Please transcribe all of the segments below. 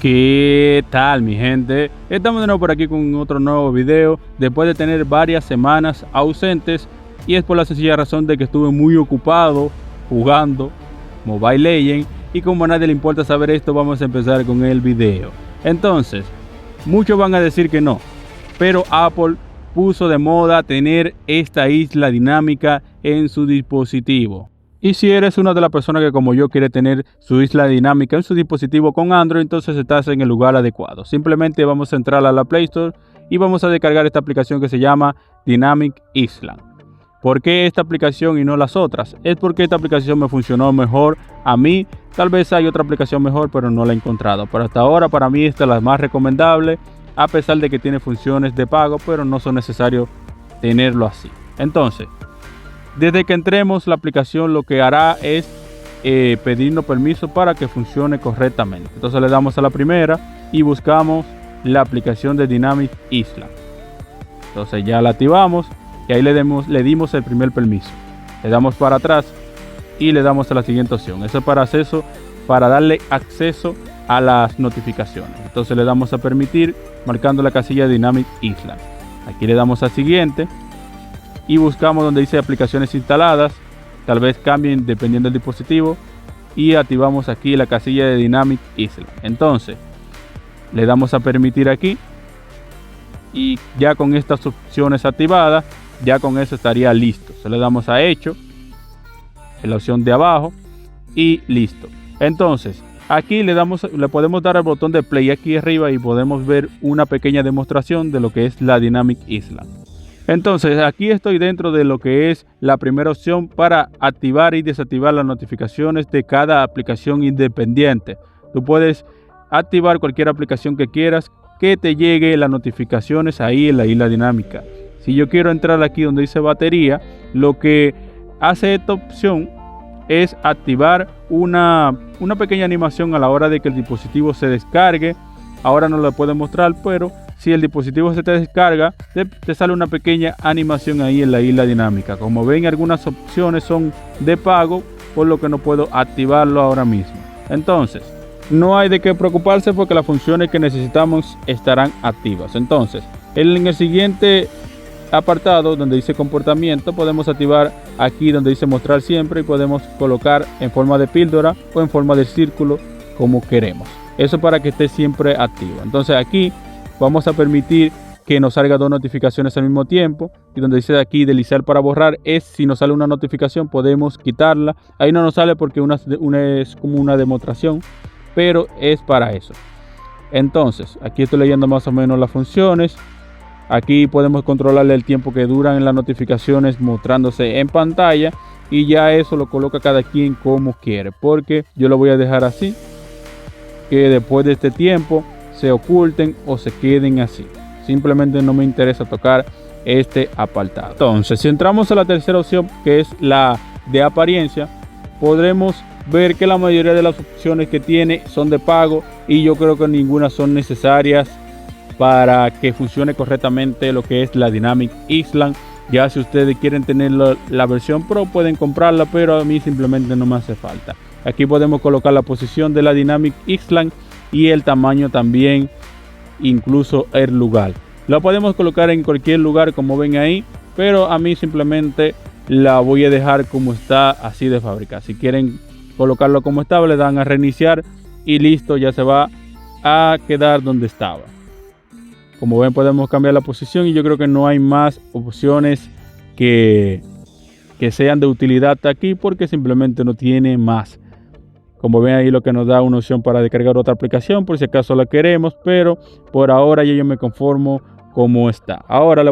¿Qué tal, mi gente? Estamos de nuevo por aquí con otro nuevo video después de tener varias semanas ausentes, y es por la sencilla razón de que estuve muy ocupado jugando Mobile Legends, y como a nadie le importa saber esto, vamos a empezar con el video. Entonces, muchos van a decir que no, pero Apple puso de moda tener esta isla dinámica en su dispositivo. Y si eres una de las personas que, como yo, quiere tener su isla dinámica en su dispositivo con Android, entonces estás en el lugar adecuado. Simplemente vamos a entrar a la Play Store y vamos a descargar esta aplicación que se llama Dynamic Island. ¿Por qué esta aplicación y no las otras? Es porque esta aplicación me funcionó mejor a mí. Tal vez hay otra aplicación mejor, pero no la he encontrado. Pero hasta ahora para mí esta es la más recomendable, a pesar de que tiene funciones de pago, pero no son necesarios tenerlo así. Entonces, desde que entremos, la aplicación lo que hará es pedirnos permiso para que funcione correctamente. Entonces le damos a la primera y buscamos la aplicación de Dynamic Island. Entonces ya la activamos y ahí le dimos el primer permiso. Le damos para atrás y le damos a la siguiente opción. Eso es para darle acceso a las notificaciones. Entonces le damos a permitir, marcando la casilla de Dynamic Island. Aquí le damos a siguiente y buscamos donde dice aplicaciones instaladas. Tal vez cambien dependiendo del dispositivo, y activamos aquí la casilla de Dynamic Island. Entonces le damos a permitir aquí, y ya con estas opciones activadas, ya con eso estaría listo. Se le damos a hecho en la opción de abajo y listo. Entonces aquí le podemos dar al botón de play aquí arriba y podemos ver una pequeña demostración de lo que es la Dynamic Island. Entonces aquí estoy dentro de lo que es la primera opción para activar y desactivar las notificaciones de cada aplicación independiente. Tú puedes activar cualquier aplicación que quieras que te llegue las notificaciones ahí en la isla dinámica. Si yo quiero entrar aquí donde dice batería, lo que hace esta opción es activar una pequeña animación a la hora de que el dispositivo se descargue. Ahora no lo puedo mostrar, pero si el dispositivo se te descarga, te sale una pequeña animación ahí en la isla dinámica. Como ven, algunas opciones son de pago, por lo que no puedo activarlo ahora mismo. Entonces, no hay de qué preocuparse porque las funciones que necesitamos estarán activas. Entonces, en el siguiente apartado donde dice comportamiento, podemos activar aquí donde dice mostrar siempre, y podemos colocar en forma de píldora o en forma de círculo, como queremos. Eso para que esté siempre activo. Entonces aquí vamos a permitir que nos salga dos notificaciones al mismo tiempo, y donde dice aquí deslizar para borrar, es si nos sale una notificación podemos quitarla. Ahí no nos sale porque una es como una demostración, pero es para eso. Entonces aquí estoy leyendo más o menos las funciones. Aquí podemos controlarle el tiempo que duran en las notificaciones mostrándose en pantalla, y ya eso lo coloca cada quien como quiere, porque yo lo voy a dejar así, que después de este tiempo se oculten o se queden así. Simplemente no me interesa tocar este apartado. Entonces, si entramos a la tercera opción, que es la de apariencia, podremos ver que la mayoría de las opciones que tiene son de pago, y yo creo que ninguna son necesarias para que funcione correctamente lo que es la Dynamic Island. Ya si ustedes quieren tener la versión Pro, pueden comprarla, pero a mí simplemente no me hace falta. Aquí podemos colocar la posición de la Dynamic Island y el tamaño también, incluso el lugar. La podemos colocar en cualquier lugar, como ven ahí, pero a mí simplemente la voy a dejar como está, así de fábrica. Si quieren colocarlo como estaba, le dan a reiniciar y listo, ya se va a quedar donde estaba. Como ven, podemos cambiar la posición, y yo creo que no hay más opciones que sean de utilidad aquí, porque simplemente no tiene más. Como ven ahí, lo que nos da una opción para descargar otra aplicación por si acaso la queremos, pero por ahora yo me conformo como está. Ahora le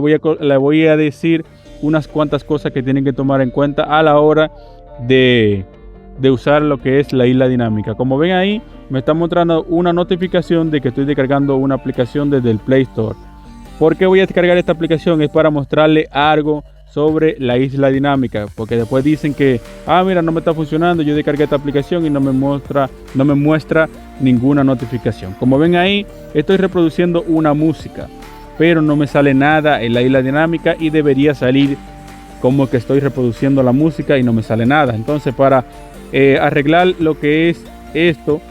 voy a decir unas cuantas cosas que tienen que tomar en cuenta a la hora de usar lo que es la isla dinámica. Como ven ahí, me está mostrando una notificación de que estoy descargando una aplicación desde el Play Store. ¿Por qué voy a descargar esta aplicación? Es para mostrarle algo sobre la isla dinámica, porque después dicen que mira, no me está funcionando, yo descargué esta aplicación y no me muestra ninguna notificación. Como ven ahí, estoy reproduciendo una música, pero no me sale nada en la isla dinámica, y debería salir como que estoy reproduciendo la música y no me sale nada. Entonces, para arreglar lo que es esto,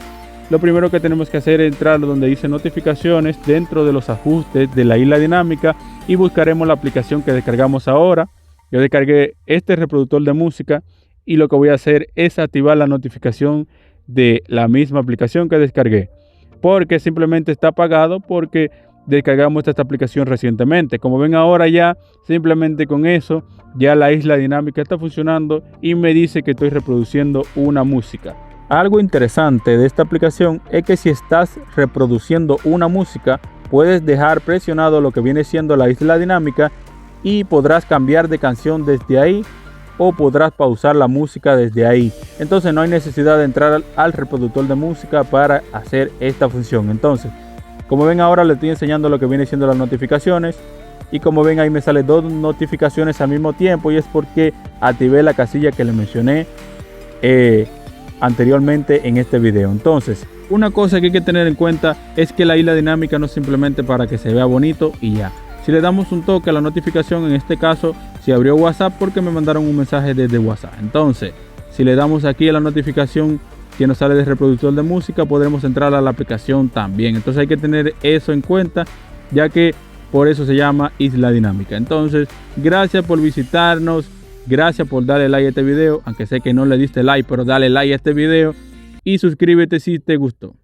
lo primero que tenemos que hacer es entrar donde dice notificaciones dentro de los ajustes de la isla dinámica y buscaremos la aplicación que descargamos ahora. Yo descargué este reproductor de música y lo que voy a hacer es activar la notificación de la misma aplicación que descargué, porque simplemente está apagado porque descargamos esta aplicación recientemente. Como ven ahora, ya simplemente con eso ya la isla dinámica está funcionando y me dice que estoy reproduciendo una música. Algo interesante de esta aplicación es que si estás reproduciendo una música, puedes dejar presionado lo que viene siendo la isla dinámica y podrás cambiar de canción desde ahí o podrás pausar la música desde ahí. Entonces no hay necesidad de entrar al reproductor de música para hacer esta función. Entonces, como ven ahora, les estoy enseñando lo que viene siendo las notificaciones. Y como ven ahí me salen dos notificaciones al mismo tiempo, y es porque activé la casilla que les mencioné anteriormente en este video. Entonces, una cosa que hay que tener en cuenta es que la isla dinámica no es simplemente para que se vea bonito y ya. Si le damos un toque a la notificación, en este caso se abrió WhatsApp porque me mandaron un mensaje desde WhatsApp. Entonces, si le damos aquí a la notificación que nos sale del reproductor de música, podremos entrar a la aplicación también. Entonces hay que tener eso en cuenta, ya que por eso se llama Isla Dinámica. Entonces, gracias por visitarnos, gracias por darle like a este video, aunque sé que no le diste like, pero dale like a este video y suscríbete si te gustó.